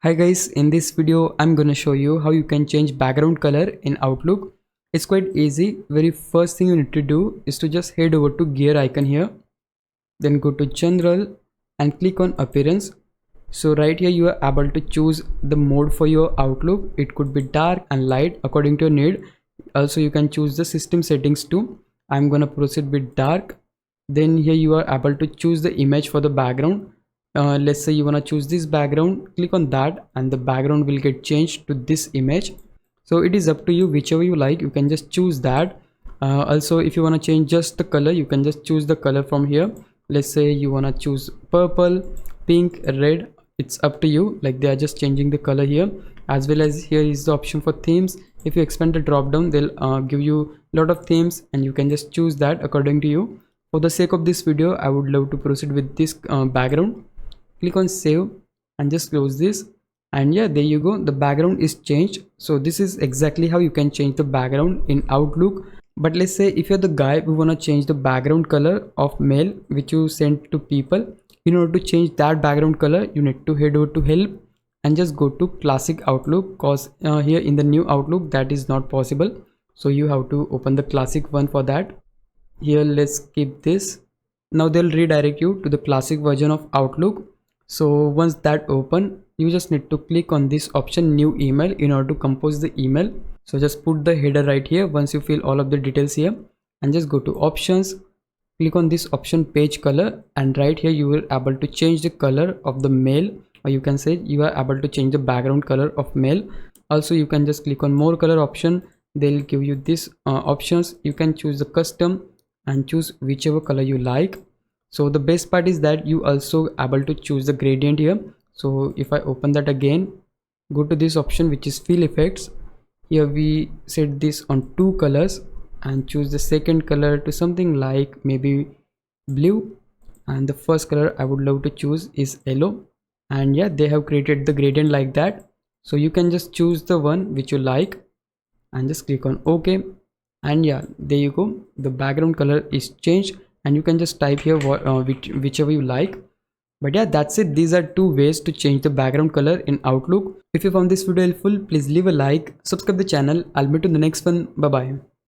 Hi guys, in this video I'm gonna show you how you can change background color in Outlook. It's quite easy. Very first thing you need to do is to just head over to gear icon here, then go to general and click on appearance. So right here you are able to choose the mode for your Outlook. It could be dark and light according to your need. Also you can choose the system settings too. I'm gonna proceed with dark. Then here you are able to choose the image for the background. Let's say you want to choose this background, click on that and the background will get changed to this image. So it is up to you, whichever you like, you can just choose that. Also if you want to change just the color, you can just choose the color from here. Let's say you want to choose purple, pink, red. It's up to you, like they are just changing the color here. As well as here is the option for themes. If you expand the drop down, they'll give you a lot of themes and you can just choose that according to you. For the sake of this video, I would love to proceed with this background. Click on save and just close this, and yeah, there you go, the background is changed. So this is exactly how you can change the background in Outlook. But let's say if you're the guy who want to change the background color of mail which you send to people, in order to change that background color you need to head over to help and just go to classic Outlook, cause here in the new Outlook that is not possible. So you have to open the classic one for that. Here let's skip this. Now they'll redirect you to the classic version of Outlook. So once that open, you just need to click on this option new email in order to compose the email. So just put the header right here once you fill all of the details here, and just go to options, click on this option page color, and right here you will able to change the color of the mail, or you can say you are able to change the background color of mail. Also you can just click on more color option. They'll give you this options. You can choose the custom and choose whichever color you like. So the best part is that you also able to choose the gradient here. So if I open that again, go to this option which is fill effects. Here we set this on 2 colors and choose the second color to something like maybe blue, and the first color I would love to choose is yellow. And yeah, they have created the gradient like that. So you can just choose the one which you like and just click on OK. And yeah, there you go, the background color is changed, and you can just type here whichever you like. But yeah, that's it. These are 2 ways to change the background color in Outlook. If you found this video helpful, please leave a like, subscribe the channel. I'll meet you in the next one. Bye bye.